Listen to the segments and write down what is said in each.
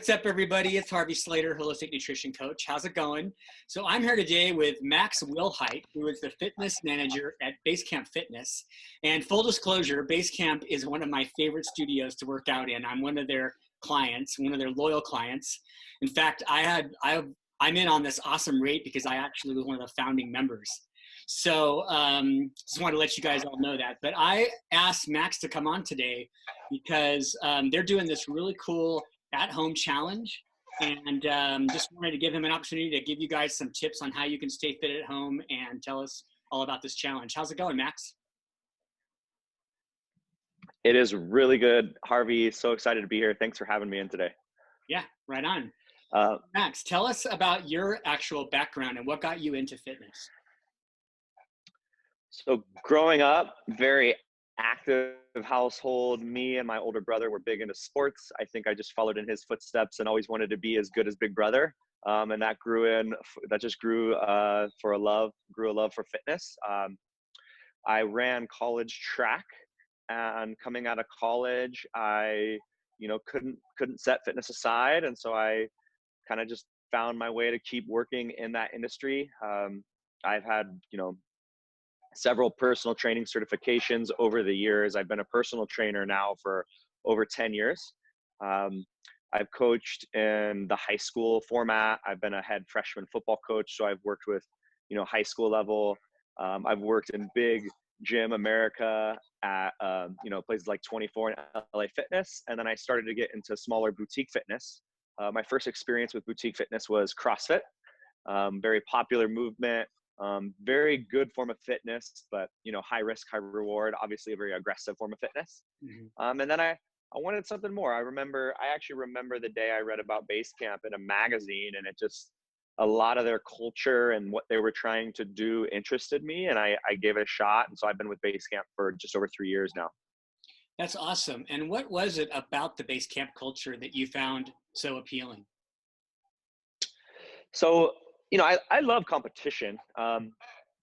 what's up, everybody? It's Harvey Slater, Holistic Nutrition Coach. How's it going? So I'm here today with Max Wilhite, who is the fitness manager at Basecamp Fitness. And full disclosure, Basecamp is one of my favorite studios to work out in. I'm one of their clients, one of their loyal clients. In fact, I'm in on this awesome rate because I actually was one of the founding members. So just wanted to let you guys all know that. But I asked Max to come on today because they're doing this really cool at-home challenge, and just wanted to give him an opportunity to give you guys some tips on how you can stay fit at home and tell us all about this challenge. How's it going, Max? It is really good, Harvey. So excited to be here. Thanks for having me in today. Yeah, right on. Max, tell us about your actual background and what got you into fitness. So growing up, very active household. Me and my older brother were big into sports. I think I just followed in his footsteps and always wanted to be as good as Big Brother. And that grew for a love for fitness. I ran college track, and coming out of college, I couldn't set fitness aside, and so I kind of just found my way to keep working in that industry. I've had several personal training certifications over the years. I've been a personal trainer now for over 10 years. I've coached in the high school format. I've been a head freshman football coach, so I've worked with, high school level. I've worked in big gym America at, places like 24 and LA Fitness. And then I started to get into smaller boutique fitness. My first experience with boutique fitness was CrossFit. Very popular movement. Very good form of fitness, but high risk, high reward, obviously a very aggressive form of fitness. Mm-hmm. And then I wanted something more. I actually remember the day I read about Basecamp in a magazine, and a lot of their culture and what they were trying to do interested me, and I gave it a shot. And so I've been with Basecamp for just over 3 years now. That's awesome. And what was it about the Basecamp culture that you found so appealing? So, I love competition.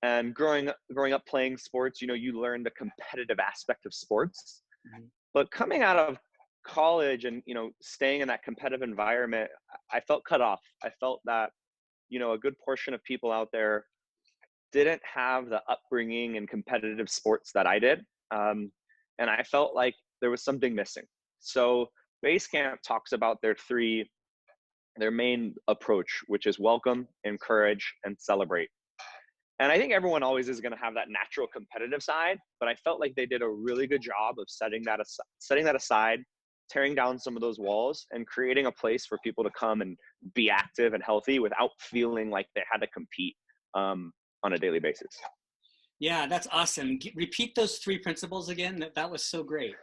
And growing up playing sports, you learn the competitive aspect of sports. Mm-hmm. But coming out of college and, staying in that competitive environment, I felt cut off. I felt that, a good portion of people out there didn't have the upbringing in competitive sports that I did. And I felt like there was something missing. So Basecamp talks about their main approach, which is welcome, encourage, and celebrate. And I think everyone always is going to have that natural competitive side, but I felt like they did a really good job of setting that aside, tearing down some of those walls, and creating a place for people to come and be active and healthy without feeling like they had to compete on a daily basis. Yeah, that's awesome. Repeat those 3 principles again. That was so great.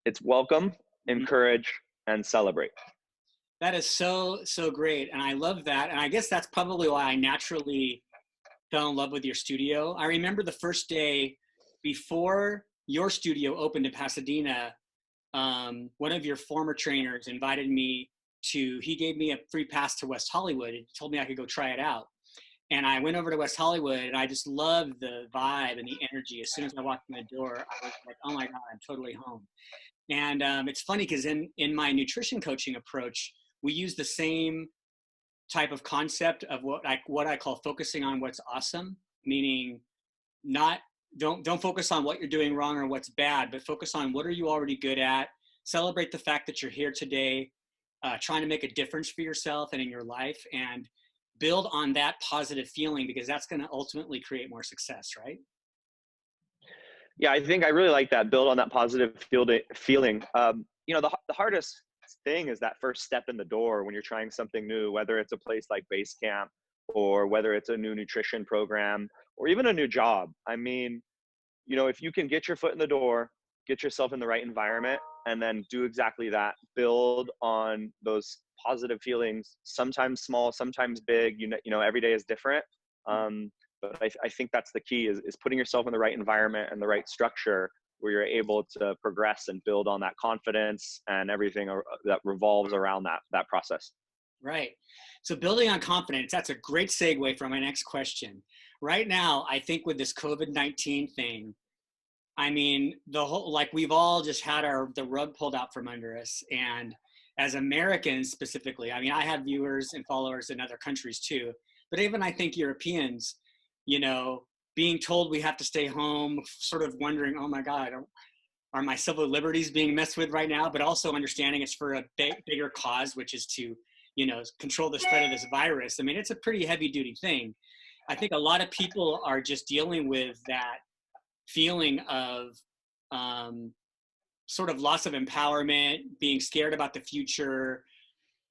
It's welcome, encourage, and celebrate. That is so great. And I love that. And I guess that's probably why I naturally fell in love with your studio. I remember the first day before your studio opened in Pasadena, one of your former trainers invited me he gave me a free pass to West Hollywood. He told me I could go try it out. And I went over to West Hollywood, and I just loved the vibe and the energy. As soon as I walked in the door, I was like, oh my God, I'm totally home. And it's funny because in my nutrition coaching approach, we use the same type of concept of what I call focusing on what's awesome, meaning don't focus on what you're doing wrong or what's bad, but focus on what are you already good at. Celebrate the fact that you're here today, trying to make a difference for yourself and in your life, and build on that positive feeling, because that's going to ultimately create more success, right? Yeah, I think I really like that. Build on that positive feeling. The hardest thing is that first step in the door when you're trying something new, whether it's a place like Basecamp or whether it's a new nutrition program or even a new job. I mean, if you can get your foot in the door, get yourself in the right environment, and then do exactly that, build on those positive feelings, sometimes small, sometimes big, every day is different. But I think that's the key is putting yourself in the right environment and the right structure where you're able to progress and build on that confidence and everything that revolves around that process. Right. So building on confidence, that's a great segue for my next question. Right now, I think with this COVID-19 thing, I mean, we've all just had the rug pulled out from under us. And as Americans specifically, I mean, I have viewers and followers in other countries too, but even I think Europeans, you know, being told we have to stay home, sort of wondering, oh my God, are my civil liberties being messed with right now? But also understanding it's for a bigger cause, which is to, you know, control the spread of this virus. I mean, it's a pretty heavy duty thing. I think a lot of people are just dealing with that feeling of sort of loss of empowerment, being scared about the future.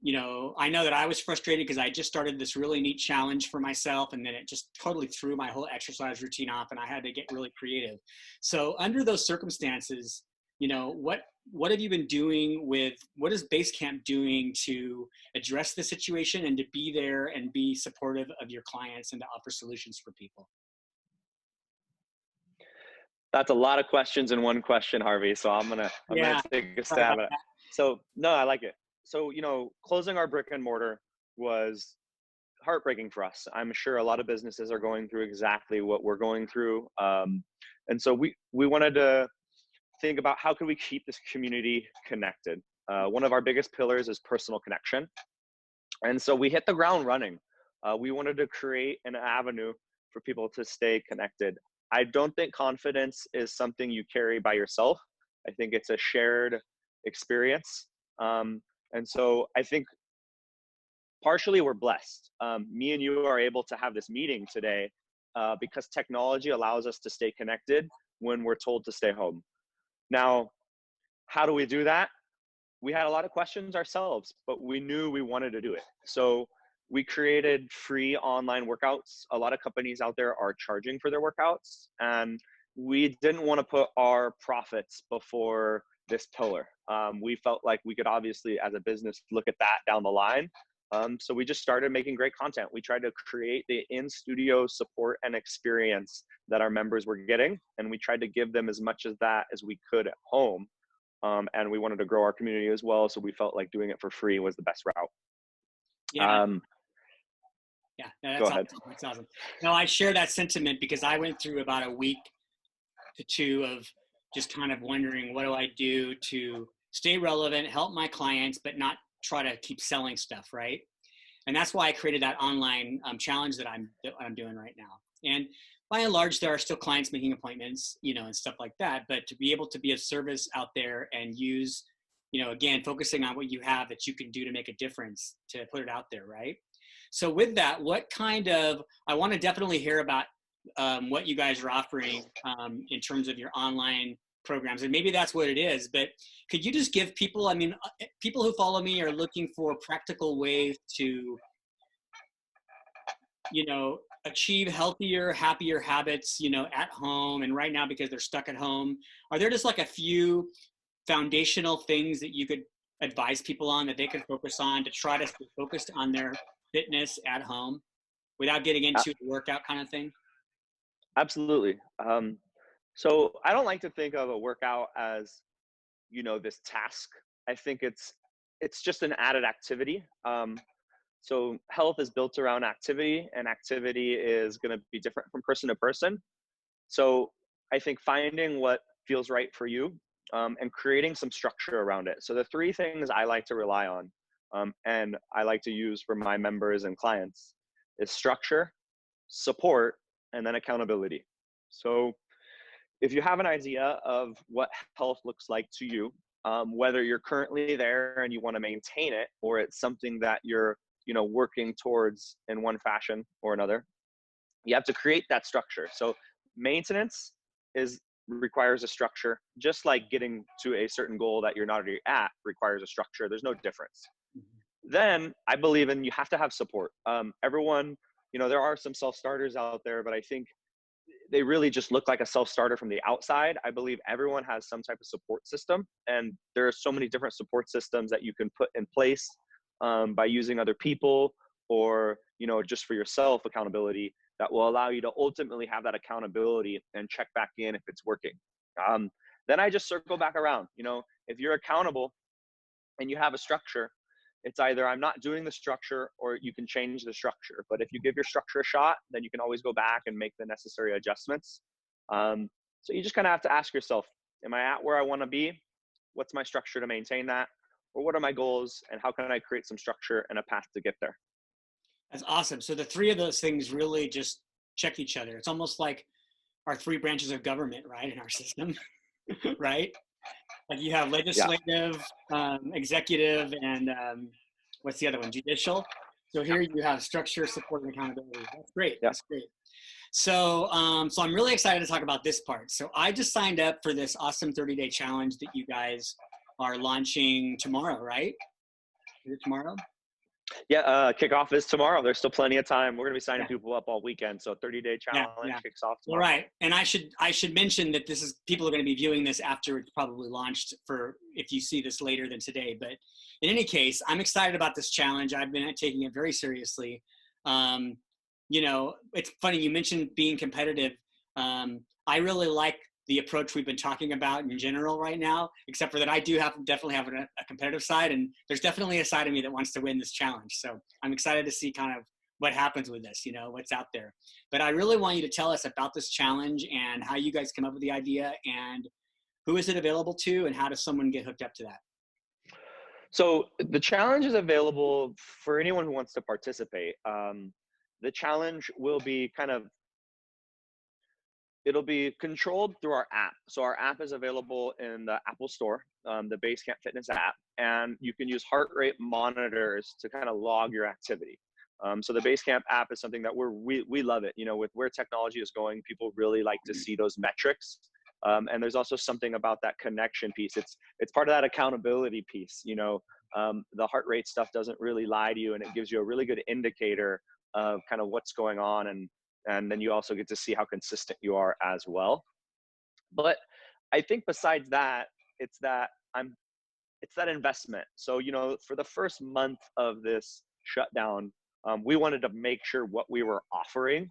You know, I know that I was frustrated because I just started this really neat challenge for myself, and then it just totally threw my whole exercise routine off, and I had to get really creative. So under those circumstances, you know, what have you been doing with, what is Basecamp doing to address the situation and to be there and be supportive of your clients and to offer solutions for people? That's a lot of questions in one question, Harvey. So I'm gonna Yeah, take a sorry stab about at it. that. So no, I like it. So, you know, closing our brick and mortar was heartbreaking for us. I'm sure a lot of businesses are going through exactly what we're going through. And so we wanted to think about how can we keep this community connected. One of our biggest pillars is personal connection. And so we hit the ground running. We wanted to create an avenue for people to stay connected. I don't think confidence is something you carry by yourself. I think it's a shared experience. And so I think partially we're blessed. Me and you are able to have this meeting today because technology allows us to stay connected when we're told to stay home. Now, how do we do that? We had a lot of questions ourselves, but we knew we wanted to do it. So we created free online workouts. A lot of companies out there are charging for their workouts, and we didn't want to put our profits before this pillar. We felt like we could obviously, as a business, look at that down the line. So we just started making great content. We tried to create the in-studio support and experience that our members were getting, and we tried to give them as much of that as we could at home. And we wanted to grow our community as well, so we felt like doing it for free was the best route. Yeah. Yeah, no, Go that's ahead. awesome. That's awesome. No, I share that sentiment because I went through about a week to two of just kind of wondering, what do I do to stay relevant, help my clients, but not try to keep selling stuff, right? And that's why I created that online challenge that I'm doing right now. And by and large, there are still clients making appointments, you know, and stuff like that. But to be able to be of service out there and use, you know, again, focusing on what you have that you can do to make a difference, to put it out there, right? So with that, what kind of, I want to definitely hear about what you guys are offering in terms of your online programs. And maybe that's what it is, but could you just give people, I mean, people who follow me are looking for practical ways to, you know, achieve healthier, happier habits, you know, at home. And right now, because they're stuck at home, are there just like a few foundational things that you could advise people on that they can focus on to try to stay focused on their fitness at home without getting into a workout kind of thing? Absolutely. So I don't like to think of a workout as, you know, this task. I think it's just an added activity. So health is built around activity, and activity is going to be different from person to person. So I think finding what feels right for you, and creating some structure around it. So the three things I like to rely on, and I like to use for my members and clients, is structure, support, and then accountability. So if you have an idea of what health looks like to you, whether you're currently there and you want to maintain it, or it's something that you're, you know, working towards in one fashion or another, you have to create that structure. So maintenance requires a structure, just like getting to a certain goal that you're not already at requires a structure. There's no difference. Then I believe in, you have to have support. Everyone, you know, there are some self-starters out there, but I think they really just look like a self-starter from the outside. I believe everyone has some type of support system, and there are so many different support systems that you can put in place by using other people, or, you know, just for yourself, accountability that will allow you to ultimately have that accountability and check back in if it's working. Then I just circle back around. You know, if you're accountable and you have a structure, it's either I'm not doing the structure or you can change the structure. But if you give your structure a shot, then you can always go back and make the necessary adjustments. So you just kind of have to ask yourself, am I at where I want to be? What's my structure to maintain that? or what are my goals, and how can I create some structure and a path to get there? That's awesome. So the three of those things really just check each other. It's almost like our three branches of government, right, in our system, right? Like you have Yeah. legislative, executive, and what's the other one? Judicial. So here you have structure, support, and accountability. That's great. Yeah. That's great. So, so I'm really excited to talk about this part. So I just signed up for this awesome 30-day challenge that you guys are launching tomorrow, right? Is it tomorrow? Yeah, kickoff is tomorrow. There's still plenty of time. We're gonna be signing Yeah. people up all weekend. So 30-day Yeah, challenge yeah. kicks off Well, tomorrow. right. And I should mention that this is, people are going to be viewing this after it's probably launched, for if you see this later than today. But in any case, I'm excited about this challenge. I've been taking it very seriously. You know, it's funny you mentioned being competitive. I really like the approach we've been talking about in general right now, except for that I do definitely have a competitive side, and there's definitely a side of me that wants to win this challenge. So I'm excited to see kind of what happens with this, you know, what's out there. But I really want you to tell us about this challenge and how you guys come up with the idea, and who is it available to, and how does someone get hooked up to that? So the challenge is available for anyone who wants to participate. The challenge will be it'll be controlled through our app. So our app is available in the Apple Store, the Basecamp Fitness app, and you can use heart rate monitors to kind of log your activity. So the Basecamp app is something that we love it. You know, with where technology is going, people really like to see those metrics. And there's also something about that connection piece. It's part of that accountability piece. You know, the heart rate stuff doesn't really lie to you, and it gives you a really good indicator of kind of what's going on, and then you also get to see how consistent you are as well. But I think besides that, it's that it's that investment. So, you know, for the first month of this shutdown, we wanted to make sure what we were offering,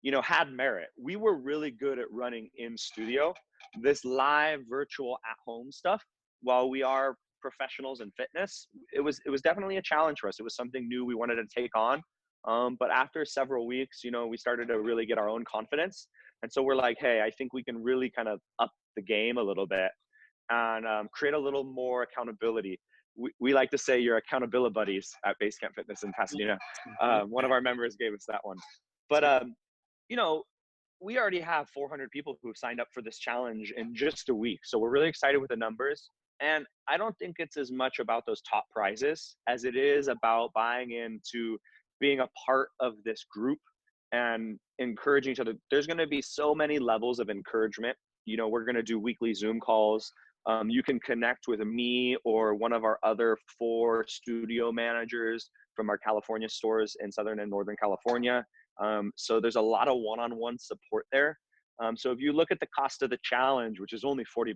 you know, had merit. We were really good at running in studio. This live virtual at home stuff, while we are professionals in fitness, it was definitely a challenge for us. It was something new we wanted to take on. But after several weeks, you know, we started to really get our own confidence. And so we're like, hey, I think we can really kind of up the game a little bit and create a little more accountability. We like to say you're accountability buddies at Basecamp Fitness in Pasadena. One of our members gave us that one. But, you know, we already have 400 people who have signed up for this challenge in just a week. So we're really excited with the numbers. And I don't think it's as much about those top prizes as it is about buying into being a part of this group and encouraging each other. There's going to be so many levels of encouragement. You know, we're going to do weekly Zoom calls. You can connect with me or one of our other 4 studio managers from our California stores in Southern and Northern California. So there's a lot of one-on-one support there. So if you look at the cost of the challenge, which is only $40,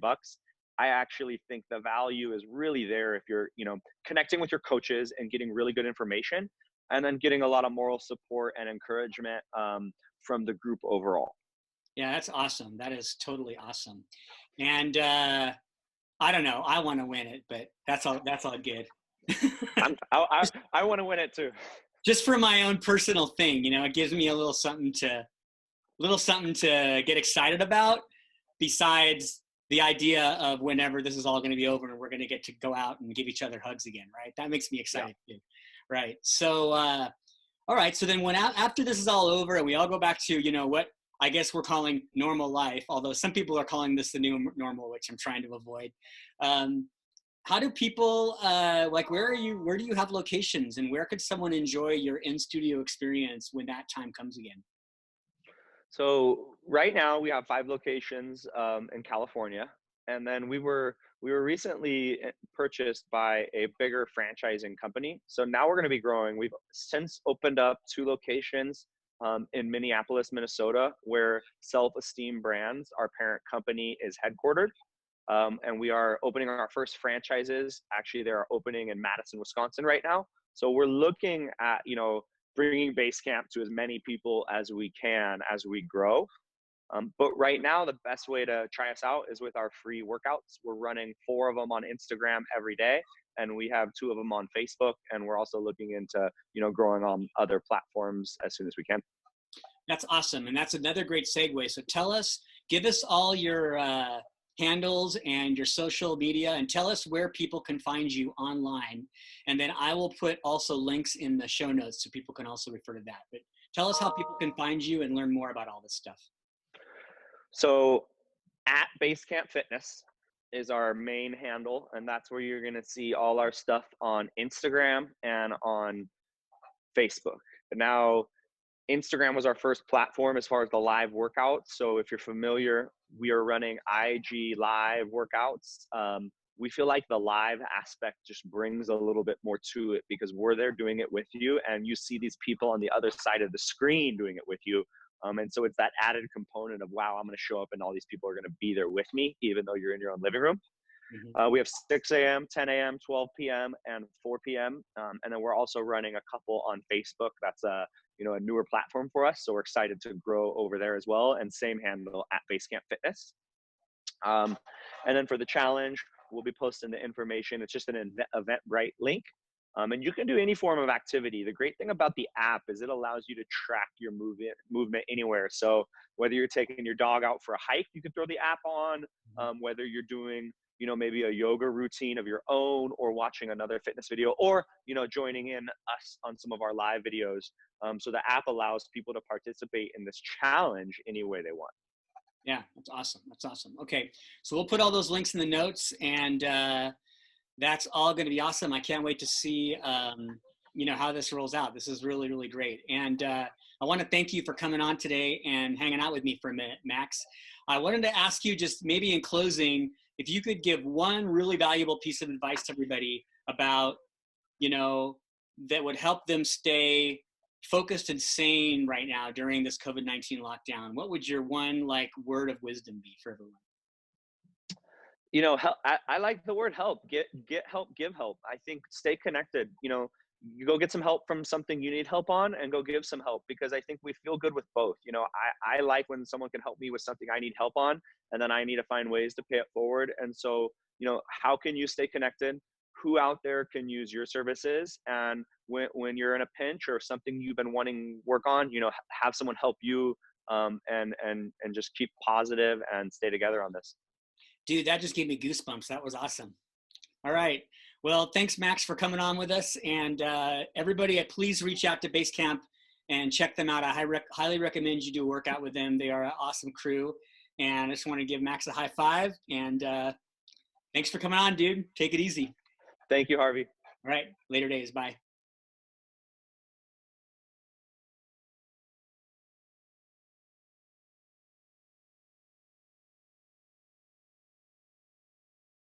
I actually think the value is really there if you're, you know, connecting with your coaches and getting really good information, and then getting a lot of moral support and encouragement from the group overall. Yeah, that's awesome. That is totally awesome. And I don't know, I want to win it, but that's all good. I want to win it too. Just for my own personal thing, you know, it gives me a little something to get excited about, besides the idea of whenever this is all going to be over and we're going to get to go out and give each other hugs again, right? That makes me excited too. Right. So, all right. So then after this is all over and we all go back to, you know, what I guess we're calling normal life, although some people are calling this the new normal, which I'm trying to avoid. How do people, like, where do you have locations, and where could someone enjoy your in-studio experience when that time comes again? So right now we have 5 locations in California, and then we were recently purchased by a bigger franchising company. So now we're going to be growing. We've since opened up 2 locations in Minneapolis, Minnesota, where Self Esteem Brands, our parent company, is headquartered. And we are opening our first franchises. Actually, they're opening in Madison, Wisconsin right now. So we're looking at, you know, bringing Basecamp to as many people as we can as we grow. But right now, the best way to try us out is with our free workouts. We're running 4 of them on Instagram every day, and we have 2 of them on Facebook. And we're also looking into, you know, growing on other platforms as soon as we can. That's awesome. And that's another great segue. So give us all your handles and your social media, and tell us where people can find you online. And then I will put also links in the show notes so people can also refer to that. But tell us how people can find you and learn more about all this stuff. So at Basecamp Fitness is our main handle, and that's where you're going to see all our stuff on Instagram and on Facebook. Now, Instagram was our first platform as far as the live workouts. So if you're familiar, we are running IG live workouts. We feel like the live aspect just brings a little bit more to it because we're there doing it with you, and you see these people on the other side of the screen doing it with you. And so it's that added component of, wow, I'm going to show up and all these people are going to be there with me, even though you're in your own living room. We have 6 a.m., 10 a.m., 12 p.m., and 4 p.m. And then we're also running a couple on Facebook. That's a newer platform for us. So we're excited to grow over there as well. And same handle at Basecamp Fitness. And then for the challenge, we'll be posting the information. It's just an Eventbrite link. And you can do any form of activity. The great thing about the app is it allows you to track your movement anywhere. So whether you're taking your dog out for a hike, you can throw the app on. Whether you're doing maybe a yoga routine of your own, or watching another fitness video, or, joining in us on some of our live videos. So the app allows people to participate in this challenge any way they want. Yeah, that's awesome. That's awesome. Okay. So we'll put all those links in the notes, and that's all going to be awesome. I can't wait to see, how this rolls out. This is really, really great. And I want to thank you for coming on today and hanging out with me for a minute, Max. I wanted to ask you, just maybe in closing, if you could give one really valuable piece of advice to everybody about, that would help them stay focused and sane right now during this COVID-19 lockdown, what would your one word of wisdom be for everyone? Help, I like the word help. Get help, give help. I think stay connected. You go get some help from something you need help on, and go give some help, because I think we feel good with both. I like when someone can help me with something I need help on, and then I need to find ways to pay it forward. And so, how can you stay connected? Who out there can use your services? And when you're in a pinch or something you've been wanting work on, have someone help you, and just keep positive and stay together on this. Dude, that just gave me goosebumps. That was awesome. All right. Well, thanks, Max, for coming on with us. And everybody, please reach out to Basecamp and check them out. I highly recommend you do a workout with them. They are an awesome crew. And I just want to give Max a high five. And thanks for coming on, dude. Take it easy. Thank you, Harvey. All right. Later days. Bye.